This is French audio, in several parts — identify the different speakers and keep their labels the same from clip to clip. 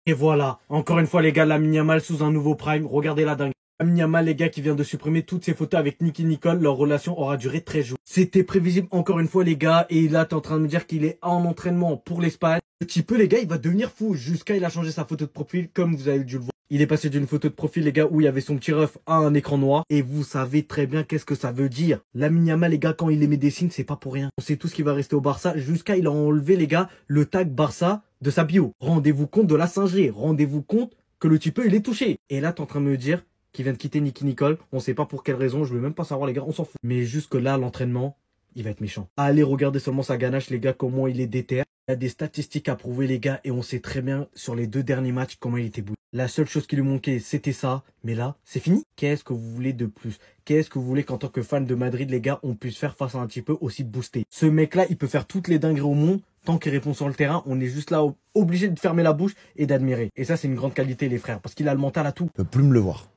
Speaker 1: Et voilà, encore une fois les gars, Lamine Yamal sous un nouveau prime, regardez la dingue. Lamine Yamal les gars qui vient de supprimer toutes ses photos avec Nicky Nicole, leur relation aura duré 13 jours. C'était prévisible encore une fois les gars, et là t'es en train de me dire qu'il est en entraînement pour l'Espagne. Un petit peu les gars, il va devenir fou, jusqu'à il a changé sa photo de profil comme vous avez dû le voir. Il est passé d'une photo de profil les gars où il y avait son petit ref à un écran noir, et vous savez très bien qu'est-ce que ça veut dire. Lamine Yamal les gars, quand il émet des signes, c'est pas pour rien. On sait tous qu'il va rester au Barça, jusqu'à il a enlevé les gars le tag Barça de sa bio. Rendez-vous compte de la singerie, rendez-vous compte que le type il est touché. Et là t'es en train de me dire qui vient de quitter Nicky Nicole, on sait pas pour quelle raison, je veux même pas savoir les gars, on s'en fout. Mais jusque là, l'entraînement, il va être méchant. Allez regarder seulement sa ganache les gars, comment il est déter. Il y a des statistiques à prouver les gars, et on sait très bien sur les 2 derniers matchs comment il était bouilli. La seule chose qui lui manquait, c'était ça, mais là, c'est fini. Qu'est-ce que vous voulez de plus? Qu'est-ce que vous voulez qu'en tant que fan de Madrid les gars, on puisse faire face à un petit peu aussi boosté? Ce mec là, il peut faire toutes les dingueries au monde. Tant qu'il répond sur le terrain, on est juste là obligé de fermer la bouche et d'admirer. Et ça, c'est une grande qualité les frères, parce qu'il a le mental à tout.
Speaker 2: Je peux plus me le voir.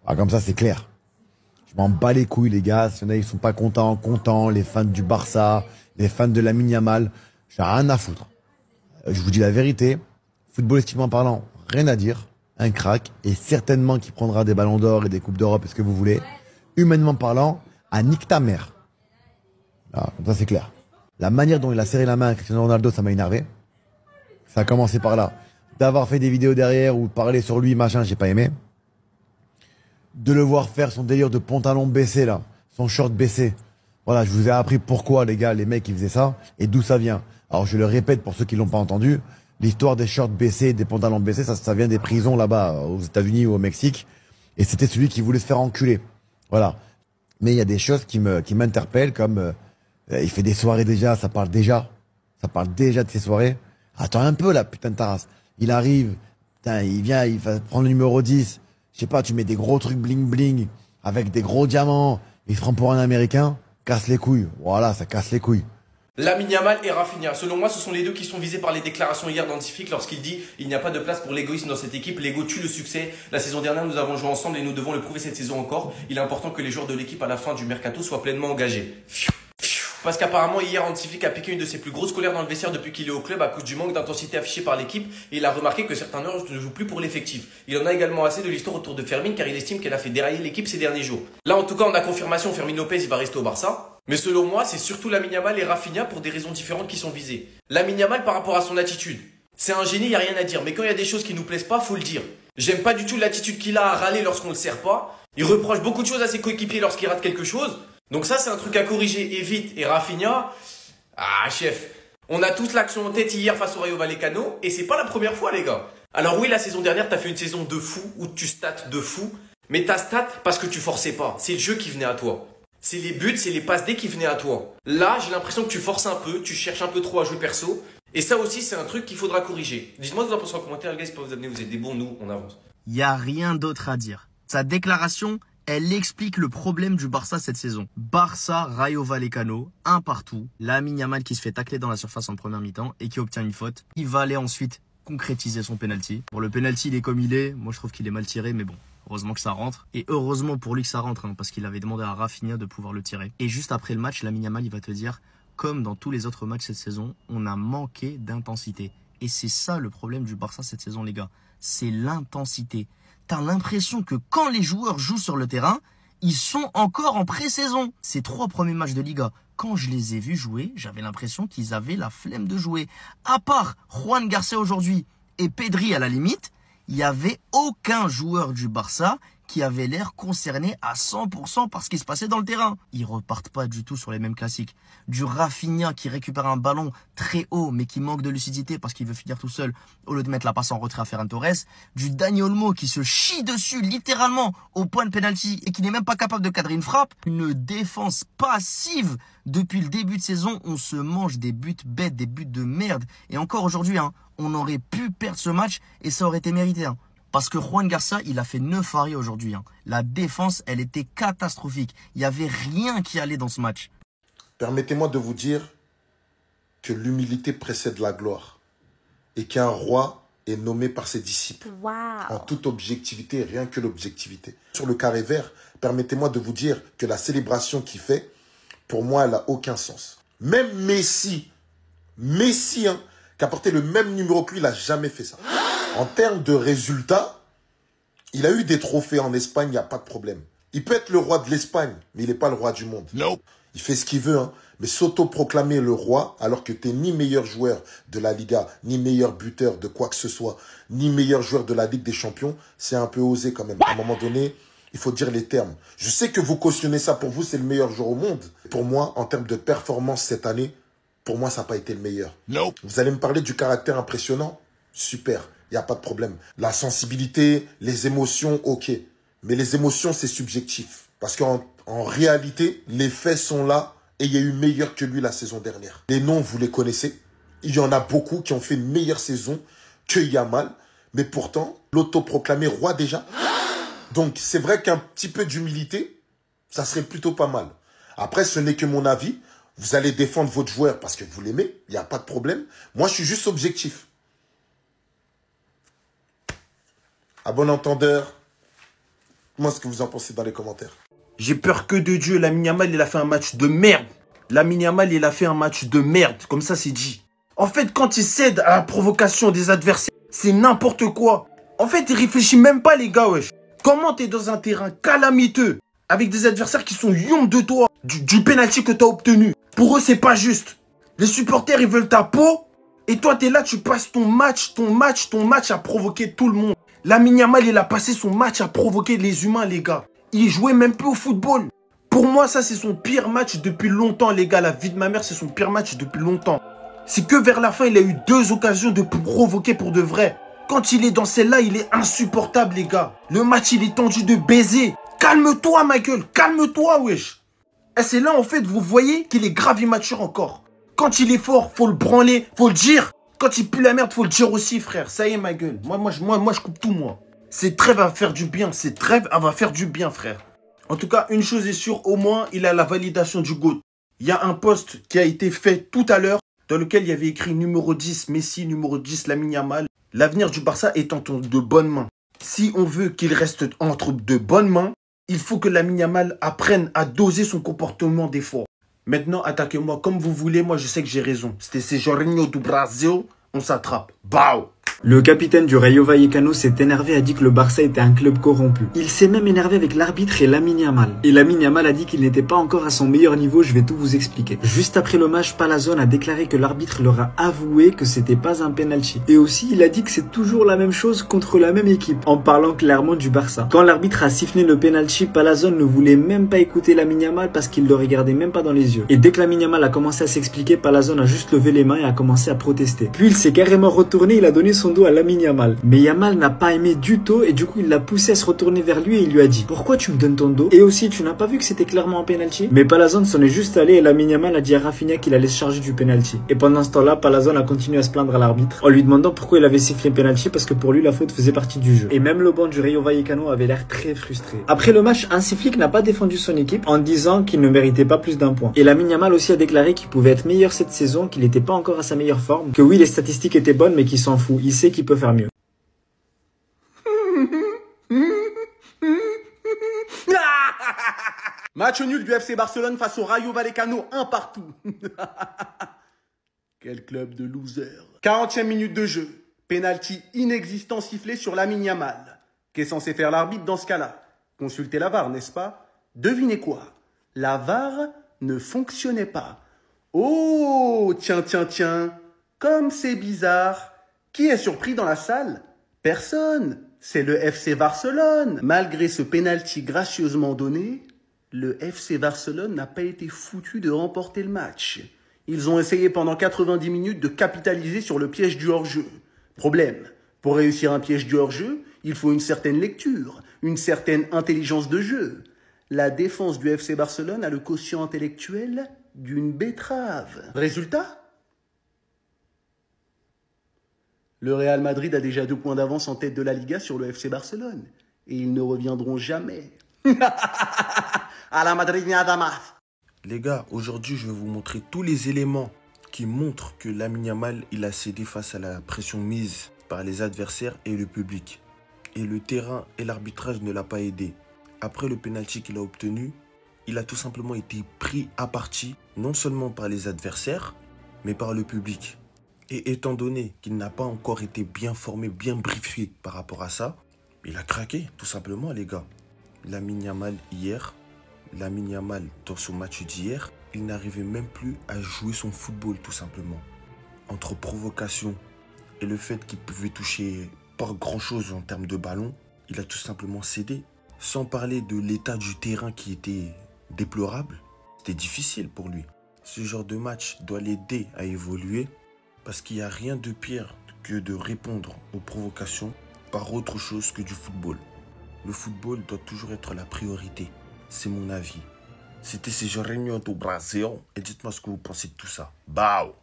Speaker 2: Ah, comme ça, c'est clair. Je m'en bats les couilles, les gars. Si y en a, ils sont pas contents, les fans du Barça, les fans de Lamine Yamal. J'ai rien à foutre. Je vous dis la vérité. Footballistiquement parlant, rien à dire. Un crack. Et certainement qu'il prendra des ballons d'or et des coupes d'Europe, est-ce que vous voulez. Humainement parlant, à nique ta mère. Ah, comme ça, c'est clair. La manière dont il a serré la main à Cristiano Ronaldo, ça m'a énervé. Ça a commencé par là. D'avoir fait des vidéos derrière ou parler sur lui, machin, j'ai pas aimé. De le voir faire son délire de pantalon baissé là, son short baissé. Voilà, je vous ai appris pourquoi les gars, les mecs ils faisaient ça et d'où ça vient. Alors je le répète pour ceux qui l'ont pas entendu, l'histoire des shorts baissés, des pantalons baissés, ça vient des prisons là-bas aux États-Unis ou au Mexique. Et c'était celui qui voulait se faire enculer. Voilà. Mais il y a des choses qui m'interpellent comme il fait des soirées déjà, ça parle déjà de ses soirées. Attends un peu là, putain de ta race. Il arrive, putain, il vient, il va prendre le numéro 10. Je sais pas, tu mets des gros trucs bling bling avec des gros diamants, il se prend pour un Américain, casse les couilles. Voilà, ça casse les couilles.
Speaker 3: Lamine Yamal et Rafinha, selon moi, ce sont les deux qui sont visés par les déclarations hier d'Antific lorsqu'il dit « Il n'y a pas de place pour l'égoïsme dans cette équipe, l'ego tue le succès. La saison dernière, nous avons joué ensemble et nous devons le prouver cette saison encore. Il est important que les joueurs de l'équipe à la fin du mercato soient pleinement engagés. » Parce qu'apparemment hier Antific a piqué une de ses plus grosses colères dans le vestiaire depuis qu'il est au club à cause du manque d'intensité affiché par l'équipe et il a remarqué que certains joueurs ne jouent plus pour l'effectif. Il en a également assez de l'histoire autour de Fermin car il estime qu'elle a fait dérailler l'équipe ces derniers jours. Là en tout cas on a confirmation, Fermin Lopez il va rester au Barça. Mais selon moi c'est surtout Lamine Yamal et Rafinha pour des raisons différentes qui sont visées. Lamine Yamal par rapport à son attitude. C'est un génie, y a rien à dire, mais quand il y a des choses qui nous plaisent pas, faut le dire. J'aime pas du tout l'attitude qu'il a à râler lorsqu'on le sert pas. Il reproche beaucoup de choses à ses coéquipiers lorsqu'il rate quelque chose. Donc ça c'est un truc à corriger et vite. Et Rafinha, ah chef, on a tous l'action en tête hier face au Rayo Vallecano et c'est pas la première fois les gars. Alors oui la saison dernière t'as fait une saison de fou où tu stats de fou, mais t'as stat parce que tu forçais pas, c'est le jeu qui venait à toi. C'est les buts, c'est les passes D qui venaient à toi. Là j'ai l'impression que tu forces un peu, tu cherches un peu trop à jouer perso et ça aussi c'est un truc qu'il faudra corriger. Dites-moi ce que vous en pensez en commentaire les gars, c'est pas vous amener, vous êtes des bons, nous on avance.
Speaker 4: Y a rien d'autre à dire. Sa déclaration, elle explique le problème du Barça cette saison. Barça, Rayo Vallecano, un partout. Lamine Yamal qui se fait tacler dans la surface en première mi-temps et qui obtient une faute. Il va aller ensuite concrétiser son penalty. Bon, le penalty, il est comme il est. Moi, je trouve qu'il est mal tiré, mais bon, heureusement que ça rentre. Et heureusement pour lui que ça rentre, parce qu'il avait demandé à Rafinha de pouvoir le tirer. Et juste après le match, Lamine Yamal, il va te dire, comme dans tous les autres matchs cette saison, on a manqué d'intensité. Et c'est ça le problème du Barça cette saison, les gars. C'est l'intensité. T'as l'impression que quand les joueurs jouent sur le terrain, ils sont encore en pré-saison. Ces 3 premiers matchs de Liga, quand je les ai vus jouer, j'avais l'impression qu'ils avaient la flemme de jouer. À part Juan Garcia aujourd'hui et Pedri à la limite, il n'y avait aucun joueur du Barça qui avait l'air concerné à 100% par ce qui se passait dans le terrain. Ils repartent pas du tout sur les mêmes classiques. Du Rafinha qui récupère un ballon très haut mais qui manque de lucidité parce qu'il veut finir tout seul au lieu de mettre la passe en retrait à Ferran Torres. Du Dani Olmo qui se chie dessus littéralement au point de pénalty et qui n'est même pas capable de cadrer une frappe. Une défense passive. Depuis le début de saison, on se mange des buts bêtes, des buts de merde. Et encore aujourd'hui, on aurait pu perdre ce match et ça aurait été mérité. Parce que Juan Garcia, il a fait 9 arrêts aujourd'hui. La défense, elle était catastrophique. Il n'y avait rien qui allait dans ce match.
Speaker 5: Permettez-moi de vous dire que l'humilité précède la gloire et qu'un roi est nommé par ses disciples.
Speaker 6: Wow.
Speaker 5: En toute objectivité, rien que l'objectivité. Sur le carré vert, permettez-moi de vous dire que la célébration qu'il fait, pour moi, elle n'a aucun sens. Même Messi, qui a porté le même numéro que lui, il n'a jamais fait ça. En termes de résultats, il a eu des trophées en Espagne, il n'y a pas de problème. Il peut être le roi de l'Espagne, mais il n'est pas le roi du monde. Non. Il fait ce qu'il veut, hein. Mais s'auto-proclamer le roi, alors que tu n'es ni meilleur joueur de la Liga, ni meilleur buteur de quoi que ce soit, ni meilleur joueur de la Ligue des Champions, c'est un peu osé quand même. À un moment donné, il faut dire les termes. Je sais que vous cautionnez ça, pour vous, c'est le meilleur joueur au monde. Pour moi, en termes de performance cette année, pour moi, ça n'a pas été le meilleur. Non. Vous allez me parler du caractère impressionnant? Super, il n'y a pas de problème. La sensibilité, les émotions, ok. Mais les émotions, c'est subjectif. Parce qu'en réalité, les faits sont là et il y a eu meilleur que lui la saison dernière. Les noms, vous les connaissez. Il y en a beaucoup qui ont fait une meilleure saison que Yamal. Mais pourtant, l'autoproclamé roi déjà. Donc, c'est vrai qu'un petit peu d'humilité, ça serait plutôt pas mal. Après, ce n'est que mon avis. Vous allez défendre votre joueur parce que vous l'aimez. Il n'y a pas de problème. Moi, je suis juste objectif. À bon entendeur, moi, ce que vous en pensez dans les commentaires.
Speaker 3: J'ai peur que de Dieu. Lamine Yamal, il a fait un match de merde. Lamine Yamal, il a fait un match de merde. Comme ça, c'est dit. En fait, quand il cède à la provocation des adversaires, c'est n'importe quoi. En fait, il réfléchit même pas, les gars, wesh. Comment t'es dans un terrain calamiteux, avec des adversaires qui sont yom de toi, du penalty que t'as obtenu. Pour eux, c'est pas juste. Les supporters, ils veulent ta peau. Et toi, t'es là, tu passes ton match à provoquer tout le monde. Lamine Yamal, il a passé son match à provoquer les humains, les gars. Il jouait même plus au football. Pour moi, ça, c'est son pire match depuis longtemps, les gars. La vie de ma mère, c'est son pire match depuis longtemps. C'est que vers la fin, il a eu 2 occasions de provoquer pour de vrai. Quand il est dans celle-là, il est insupportable, les gars. Le match, il est tendu de baiser. Calme-toi, ma gueule. Calme-toi, wesh. Et c'est là, en fait, vous voyez qu'il est grave immature encore. Quand il est fort, faut le branler, faut le dire. Quand il pue la merde, faut le dire aussi, frère. Ça y est, ma gueule. Moi, je coupe tout, moi. Cette trêve va faire du bien. Cette trêve, elle va faire du bien, frère. En tout cas, une chose est sûre, au moins, il a la validation du GOAT. Il y a un post qui a été fait tout à l'heure, dans lequel il y avait écrit numéro 10, Messi, numéro 10, Lamine Yamal. L'avenir du Barça est entre de bonnes mains. Si on veut qu'il reste entre de bonnes mains, il faut que Lamine Yamal apprenne à doser son comportement des fois. Maintenant, attaquez-moi comme vous voulez. Moi, je sais que j'ai raison. C'était Jorginho du Brasil. On s'attrape. Bao!
Speaker 4: Le capitaine du Rayo Vallecano s'est énervé et a dit que le Barça était un club corrompu. Il s'est même énervé avec l'arbitre et Lamine Yamal. Et Lamine Yamal a dit qu'il n'était pas encore à son meilleur niveau, je vais tout vous expliquer. Juste après le match, Palazón a déclaré que l'arbitre leur a avoué que c'était pas un penalty. Et aussi, il a dit que c'est toujours la même chose contre la même équipe, en parlant clairement du Barça. Quand l'arbitre a sifflé le penalty, Palazón ne voulait même pas écouter Lamine Yamal parce qu'il le regardait même pas dans les yeux. Et dès que Lamine Yamal a commencé à s'expliquer, Palazón a juste levé les mains et a commencé à protester. Puis il s'est carrément retourné, il a donné son dos à Lamine Yamal. Mais Yamal n'a pas aimé du tout et du coup il l'a poussé à se retourner vers lui et il lui a dit: pourquoi tu me donnes ton dos? Et aussi, tu n'as pas vu que c'était clairement un penalty? Mais Palazón s'en est juste allé et Lamine Yamal a dit à Rafinha qu'il allait se charger du penalty. Et pendant ce temps-là, Palazón a continué à se plaindre à l'arbitre en lui demandant pourquoi il avait sifflé penalty, parce que pour lui la faute faisait partie du jeu. Et même le banc du Rayo Vallecano avait l'air très frustré. Après le match, un flic n'a pas défendu son équipe en disant qu'il ne méritait pas plus d'un point. Et Lamine Yamal aussi a déclaré qu'il pouvait être meilleur cette saison, qu'il n'était pas encore à sa meilleure forme, que oui les statistiques étaient bonnes mais qu'il s'en fout, il sait qu'il peut faire mieux.
Speaker 6: Match nul du FC Barcelone face au Rayo Vallecano, 1 partout. Quel club de losers. 40e minute de jeu. Penalty inexistant sifflé sur Lamine Yamal. Qu'est censé faire l'arbitre dans ce cas-là? Consulter la VAR, n'est-ce pas? Devinez quoi? La VAR ne fonctionnait pas. Oh, tiens. Comme c'est bizarre. Qui est surpris dans la salle? Personne. C'est le FC Barcelone. Malgré ce penalty gracieusement donné, le FC Barcelone n'a pas été foutu de remporter le match. Ils ont essayé pendant 90 minutes de capitaliser sur le piège du hors-jeu. Problème, pour réussir un piège du hors-jeu, il faut une certaine lecture, une certaine intelligence de jeu. La défense du FC Barcelone a le quotient intellectuel d'une betterave. Résultat ? Le Real Madrid a déjà 2 points d'avance en tête de la Liga sur le FC Barcelone. Et ils ne reviendront jamais. À la Madrid, nada más.
Speaker 3: Les gars, aujourd'hui, je vais vous montrer tous les éléments qui montrent que Lamine Yamal, il a cédé face à la pression mise par les adversaires et le public. Et le terrain et l'arbitrage ne l'a pas aidé. Après le penalty qu'il a obtenu, il a tout simplement été pris à partie, non seulement par les adversaires, mais par le public.
Speaker 7: Et étant donné qu'il n'a pas encore été bien formé, bien briefé par rapport à ça, il a craqué, tout simplement, les gars. Lamine Yamal hier, Lamine Yamal dans son match d'hier, il n'arrivait même plus à jouer son football, tout simplement. Entre provocation et le fait qu'il pouvait toucher pas grand-chose en termes de ballon, il a tout simplement cédé. Sans parler de l'état du terrain qui était déplorable, c'était difficile pour lui. Ce genre de match doit l'aider à évoluer parce qu'il n'y a rien de pire que de répondre aux provocations par autre chose que du football. Le football doit toujours être la priorité. C'est mon avis. C'était ces Réunion do Brasil et dites-moi ce que vous pensez de tout ça. Bao!